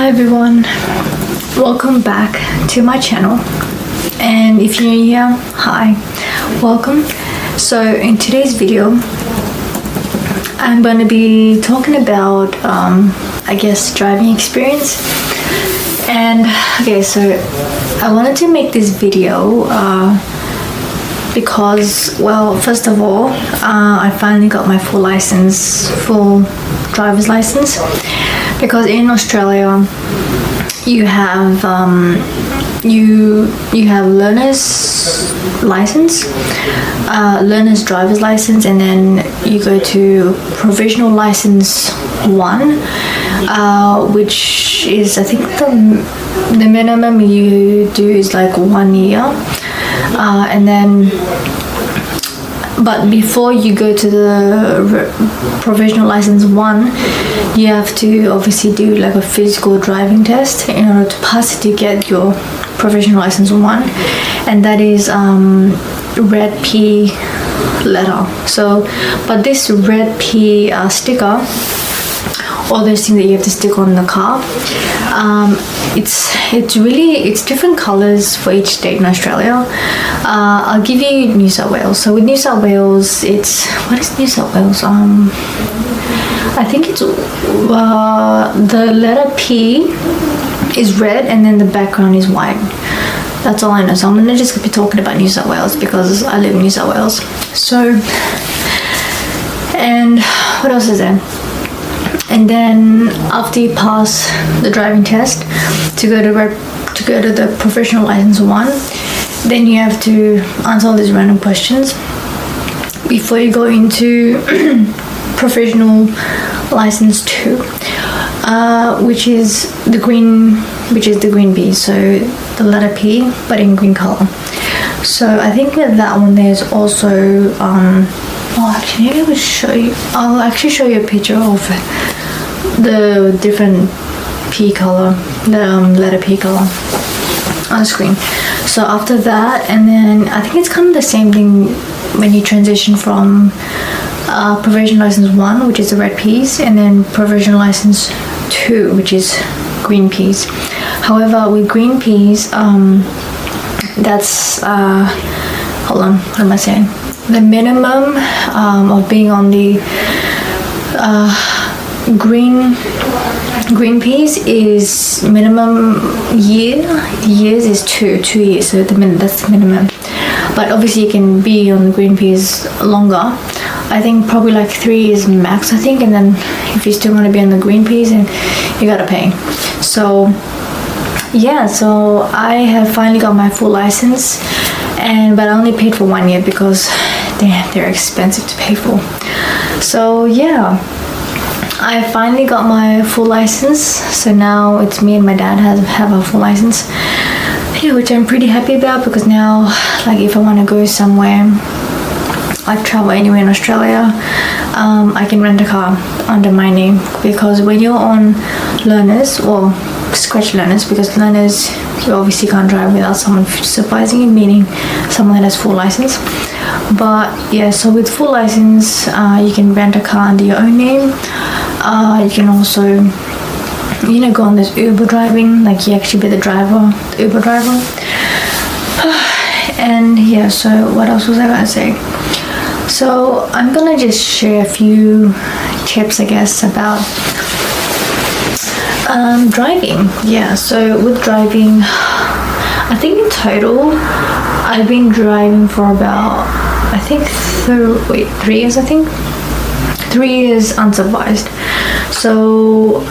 Hi everyone, welcome back to my channel, and if you're new here, hi, welcome. So in today's video I'm going to be talking about I guess driving experience. And okay, so I wanted to make this video because, well, first of all, I finally got my full driver's license, because in Australia you have learner's license, learner's driver's license, and then you go to provisional license 1, which is, I think the minimum you do is like 1 year, and then but before you go to the provisional license 1, you have to obviously do like a physical driving test in order to pass it to get your provisional license 1, and that is red P letter. So, but this red P sticker, all those things that you have to stick on the car, it's different colors for each state in Australia. I'll give you New South Wales. So with New South Wales, what is New South Wales? I think it's the letter P is red and then the background is white. That's all I know. So I'm gonna just be talking about New South Wales because I live in New South Wales. So, and what else is there? And then after you pass the driving test to go to the provisional license 1, then you have to answer all these random questions before you go into provisional license 2, which is the green P, so the letter P but in green color. So I think with that one there's also actually maybe I'll actually show you a picture of the different P color, the letter P color on the screen. So after that, and then I think it's kind of the same thing when you transition from provisional license 1, which is the red P's, and then provisional license 2, which is green P's. However, with green P's, that's hold on, what am I saying? The minimum of being on the green P's is minimum years is two years, so that's the minimum. But obviously you can be on the green P's longer. I think probably like 3 years max, I think, and then if you still want to be on the green P's, then you gotta pay. So yeah, so I have finally got my full license, but I only paid for 1 year because they're expensive to pay for. So yeah, I finally got my full license. So now it's me and my dad have a full license, yeah, which I'm pretty happy about, because now, like, if I want to go somewhere, like travel anywhere in Australia, I can rent a car under my name. Because when you're on learners, or scratch learners, because learners you obviously can't drive without someone supervising you, meaning someone that has full license. But yeah, so with full license, you can rent a car under your own name. You can also, go on this Uber driving, like you actually be the Uber driver. And yeah, so what else was I going to say? So I'm gonna just share a few tips, I guess, about driving. Yeah, so with driving, I think in total I've been driving for about, I think 3 years, I think 3 years unsupervised. So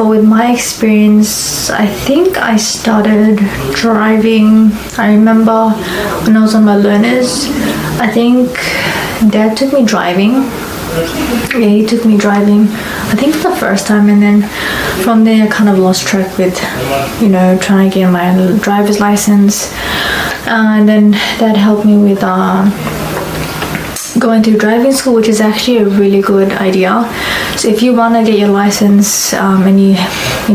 with my experience, I think I started driving, I remember when I was on my learners, I think Dad took me driving. Yeah, he took me driving, I think for the first time, and then from there I kind of lost track with, trying to get my driver's license. And then Dad helped me with going to driving school, which is actually a really good idea. So if you want to get your license and you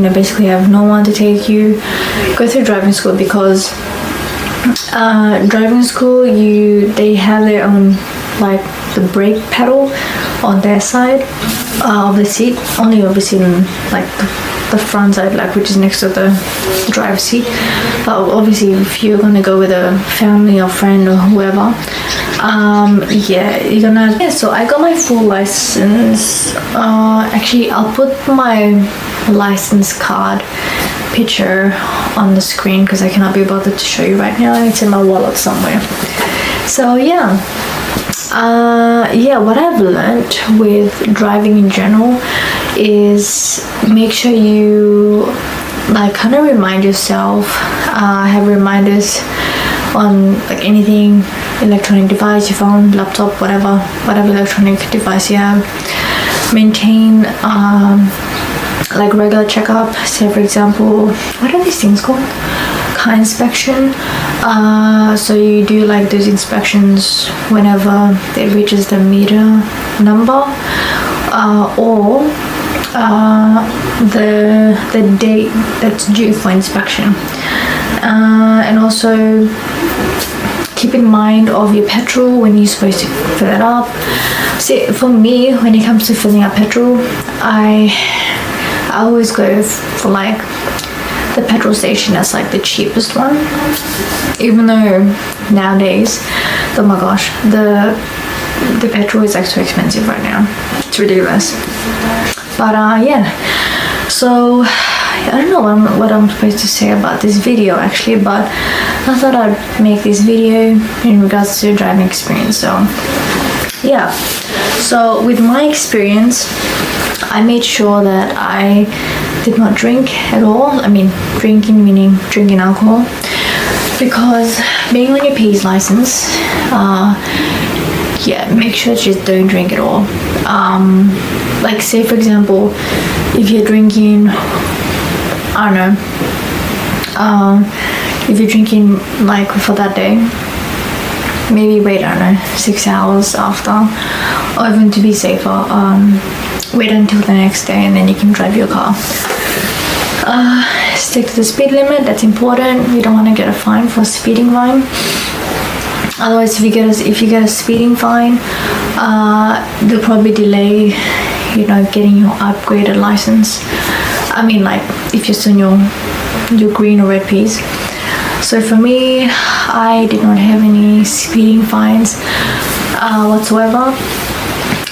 basically have no one to take you, go through driving school, because driving school, they have their own, like, the brake pedal on their side of the seat, only obviously in like the front side, like which is next to the driver's seat. But obviously if you're gonna go with a family or friend or whoever, yeah, you're gonna, yeah. So I got my full license. Actually I'll put my license card picture on the screen because I cannot be bothered to show you right now. It's in my wallet somewhere. So yeah, yeah, what I've learned with driving in general is make sure you like kind of remind yourself, have reminders on like anything electronic device, your phone, laptop, whatever electronic device you have. Maintain like regular checkup. Say for example, what are these things called? Car inspection. So you do like those inspections whenever it reaches the meter number, or the date that's due for inspection. And also keep in mind of your petrol when you're supposed to fill it up. See, for me, when it comes to filling up petrol, I always go for like the petrol station that's like the cheapest one, even though nowadays, oh my gosh, the petrol is like so expensive right now. It's ridiculous. But yeah, so I don't know what I'm supposed to say about this video actually, but I thought I'd make this video in regards to driving experience. So yeah, so with my experience, I made sure that I did not drink at all. I mean, drinking meaning drinking alcohol, because being on your P's license, yeah, make sure you just don't drink at all. Like say for example, if you're drinking, I don't know, if you're drinking like for that day, maybe wait, I don't know, 6 hours after, or even to be safer, wait until the next day and then you can drive your car. Stick to the speed limit, that's important. You don't want to get a fine for speeding fine. Otherwise, if you get a speeding fine, they'll probably delay, you know, getting your upgraded license. I mean, like if you're still on your green or red P's. So for me, I did not have any speeding fines whatsoever,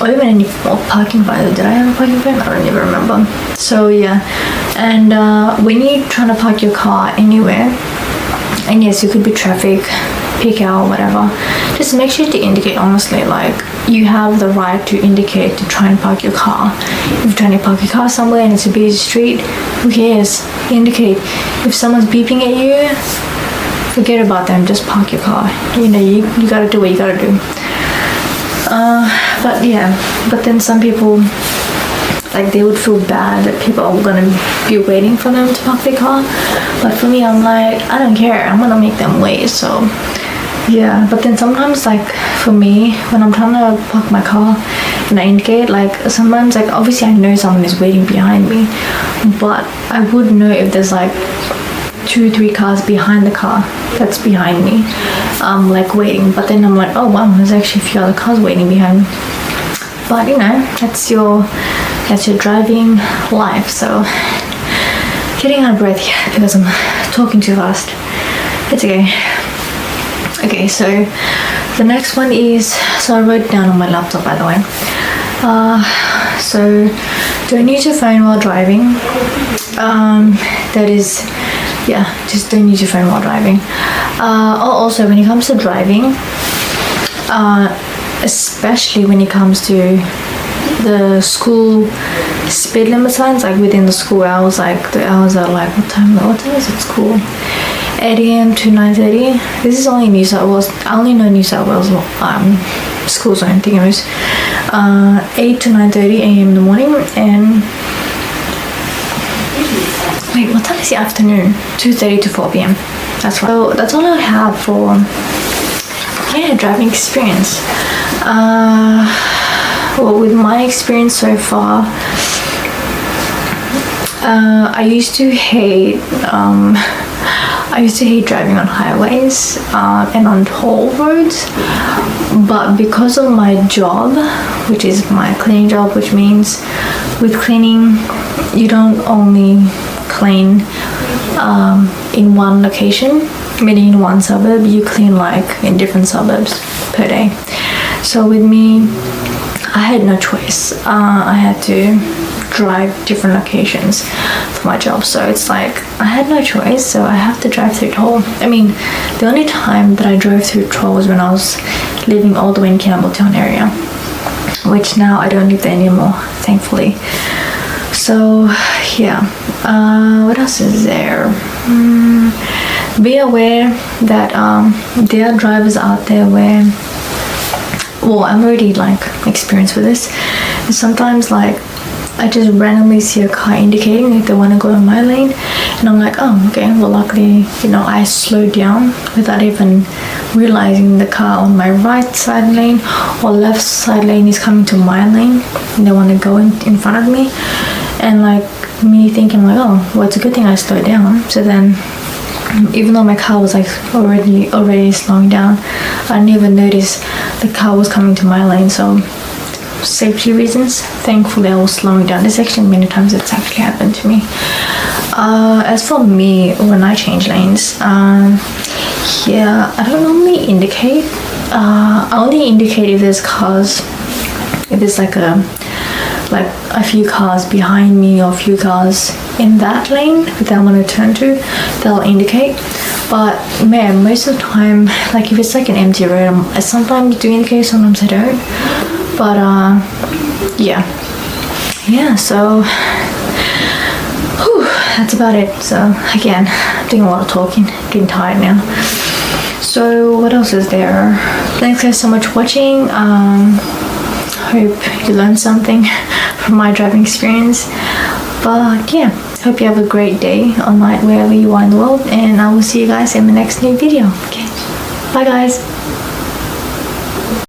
or even any parking fines. Did I have a parking fine? I don't even remember. So yeah, and when you're trying to park your car anywhere, and yes, it could be traffic, peak hour, whatever, just make sure to indicate. Honestly, like you have the right to indicate to try and park your car. If you're trying to park your car somewhere and it's a busy street, who cares? Indicate. If someone's beeping at you, forget about them, just park your car. You know, you gotta do what you gotta do. But yeah, but then some people, like they would feel bad that people are gonna be waiting for them to park their car. But for me, I'm like, I don't care, I'm gonna make them wait. So yeah, but then sometimes like for me, when I'm trying to park my car and I indicate, like sometimes like obviously I know someone is waiting behind me, but I would know if there's like 2-3 cars behind the car that's behind me, like waiting. But then I'm like, oh wow, there's actually a few other cars waiting behind me. But you know, that's your driving life. So getting out of breath here because I'm talking too fast. It's okay. Okay, so the next one is, so I wrote it down on my laptop, by the way. So don't use your phone while driving. That is, yeah, just don't use your phone while driving. Also, when it comes to driving, especially when it comes to the school speed limit signs, like within the school hours, like the hours are like, what time is it school? 8 a.m. to 9:30. This is only New South Wales. I only know New South Wales school zone. I think it was 8 to 9:30 a.m. in the morning, and wait, what time is the afternoon? 2:30 to 4 p.m. That's right. So that's all I have for driving experience. Well, with my experience so far, I used to hate driving on highways and on toll roads, but because of my job, which is my cleaning job, which means with cleaning you don't only clean in one location, meaning in one suburb, you clean like in different suburbs per day. So with me, I had no choice. I had to drive different locations for my job, so it's like I had no choice, so I have to drive through Toll. I mean, the only time that I drove through Toll was when I was living all the way in Campbelltown area, which now I don't live there anymore, thankfully. So yeah, what else is there? Be aware that there are drivers out there where, well, I'm already like experienced with this, and sometimes like I just randomly see a car indicating if they want to go in my lane, and I'm like, oh, okay, well, luckily, you know, I slowed down without even realizing the car on my right side lane or left side lane is coming to my lane and they want to go in front of me. And like me thinking like, oh, well, it's a good thing I slowed down. So then, even though my car was like already slowing down, I didn't even notice the car was coming to my lane. So safety reasons, thankfully I was slowing down. This actually many times it's actually happened to me. As for me, when I change lanes, yeah, I don't normally indicate. I only indicate if there's cars, if there's like a few cars behind me or a few cars in that lane that I want to turn to, they'll indicate. But man, most of the time, like if it's like an empty road, I sometimes do indicate, sometimes I don't. But yeah, so whew, that's about it. So again, I'm doing a lot of talking, getting tired now. So what else is there? Thanks guys so much for watching. Hope you learned something from my driving experience. But yeah, hope you have a great day or night wherever you are in the world, and I will see you guys in the next new video. Okay, bye guys.